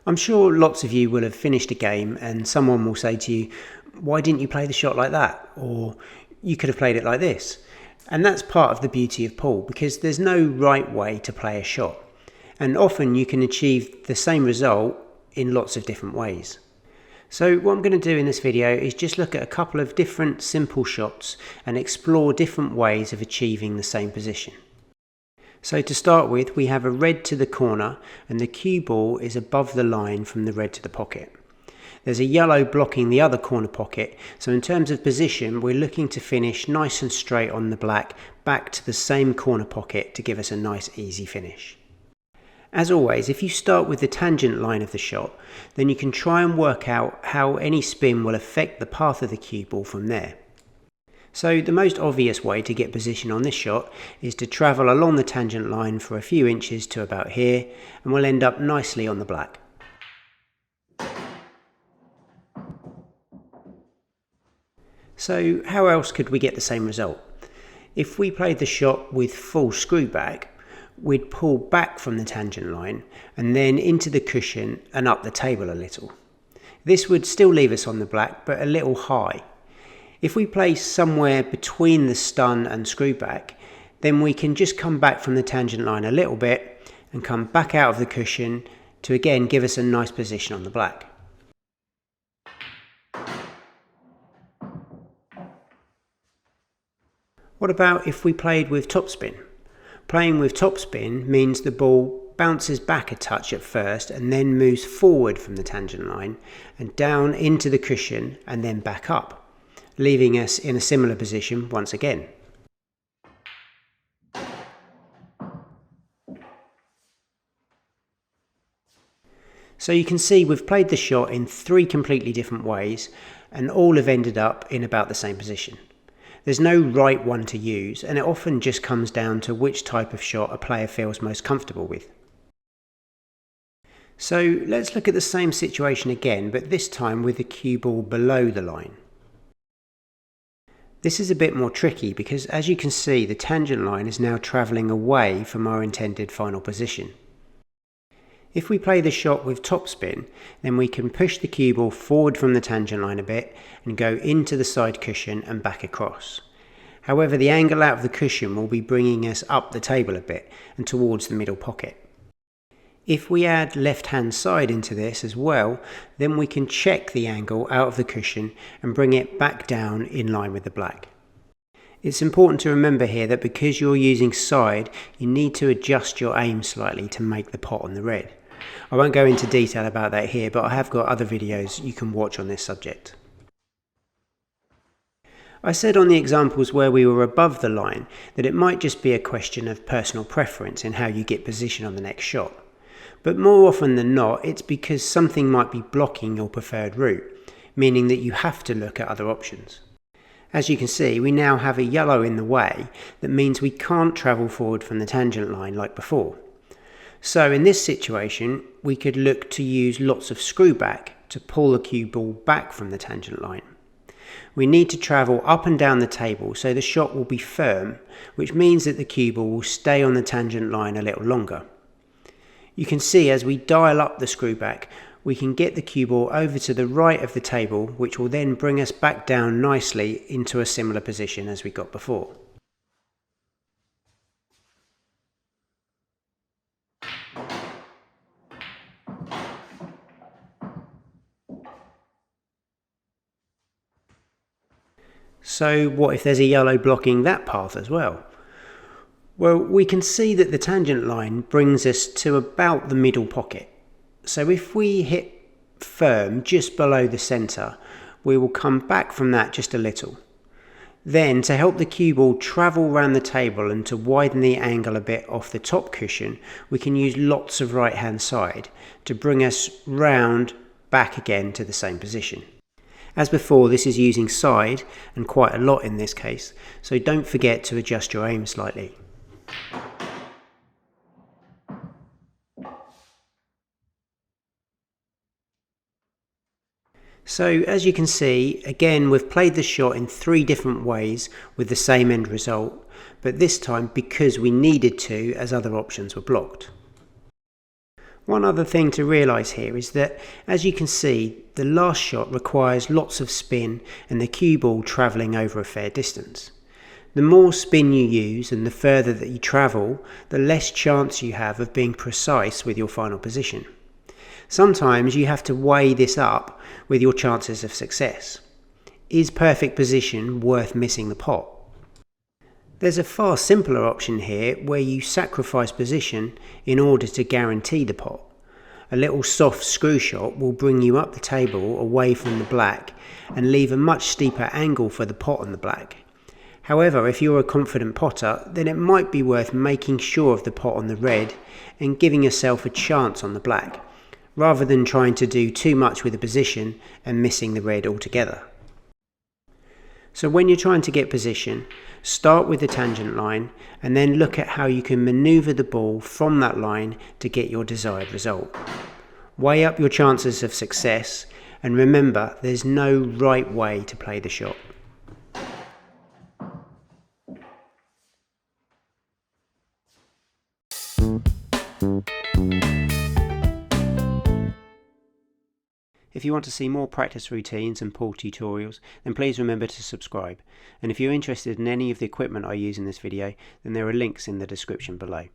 I'm sure lots of you will have finished a game and someone will say to you, why didn't you play the shot like that? Or you could have played it like this. And that's part of the beauty of pool, because there's no right way to play a shot. And often you can achieve the same result in lots of different ways. So what I'm going to do in this video is just look at a couple of different simple shots and explore different ways of achieving the same position. So to start with, we have a red to the corner and the cue ball is above the line from the red to the pocket. There's a yellow blocking the other corner pocket, so in terms of position we're looking to finish nice and straight on the black back to the same corner pocket to give us a nice easy finish. As always, if you start with the tangent line of the shot, then you can try and work out how any spin will affect the path of the cue ball from there. So the most obvious way to get position on this shot is to travel along the tangent line for a few inches to about here, and we'll end up nicely on the black. So how else could we get the same result? If we played the shot with full screw back, we'd pull back from the tangent line and then into the cushion and up the table a little. This would still leave us on the black, but a little high. If we place somewhere between the stun and screw back, then we can just come back from the tangent line a little bit and come back out of the cushion to again give us a nice position on the black. What about if we played with topspin? Playing with topspin means the ball bounces back a touch at first and then moves forward from the tangent line and down into the cushion and then back up, leaving us in a similar position once again. So you can see we've played the shot in three completely different ways and all have ended up in about the same position. There's no right one to use, and it often just comes down to which type of shot a player feels most comfortable with. So let's look at the same situation again, but this time with the cue ball below the line. This is a bit more tricky because, as you can see, the tangent line is now travelling away from our intended final position. If we play the shot with topspin, then we can push the cue ball forward from the tangent line a bit and go into the side cushion and back across. However, the angle out of the cushion will be bringing us up the table a bit and towards the middle pocket. If we add left hand side into this as well, then we can check the angle out of the cushion and bring it back down in line with the black. It's important to remember here that because you're using side, you need to adjust your aim slightly to make the pot on the red. I won't go into detail about that here, but I have got other videos you can watch on this subject. I said on the examples where we were above the line that it might just be a question of personal preference in how you get position on the next shot. But more often than not, it's because something might be blocking your preferred route, meaning that you have to look at other options. As you can see, we now have a yellow in the way that means we can't travel forward from the tangent line like before. So in this situation, we could look to use lots of screw back to pull the cue ball back from the tangent line. We need to travel up and down the table so the shot will be firm, which means that the cue ball will stay on the tangent line a little longer. You can see as we dial up the screw back, we can get the cue ball over to the right of the table, which will then bring us back down nicely into a similar position as we got before. So what if there's a yellow blocking that path as well? Well, we can see that the tangent line brings us to about the middle pocket. So if we hit firm just below the centre, we will come back from that just a little. Then, to help the cue ball travel around the table and to widen the angle a bit off the top cushion, we can use lots of right hand side to bring us round back again to the same position. As before, this is using side, and quite a lot in this case, so don't forget to adjust your aim slightly. So as you can see, again we've played the shot in three different ways with the same end result, but this time because we needed to, as other options were blocked. One other thing to realise here is that, as you can see, the last shot requires lots of spin and the cue ball travelling over a fair distance. The more spin you use and the further that you travel, the less chance you have of being precise with your final position. Sometimes you have to weigh this up with your chances of success. Is perfect position worth missing the pot? There's a far simpler option here where you sacrifice position in order to guarantee the pot. A little soft screw shot will bring you up the table away from the black and leave a much steeper angle for the pot on the black. However, if you're a confident potter, then it might be worth making sure of the pot on the red and giving yourself a chance on the black, rather than trying to do too much with the position and missing the red altogether. So when you're trying to get position, start with the tangent line and then look at how you can manoeuvre the ball from that line to get your desired result. Weigh up your chances of success and remember, there's no right way to play the shot. If you want to see more practice routines and pool tutorials, then please remember to subscribe. And if you're interested in any of the equipment I use in this video, then there are links in the description below.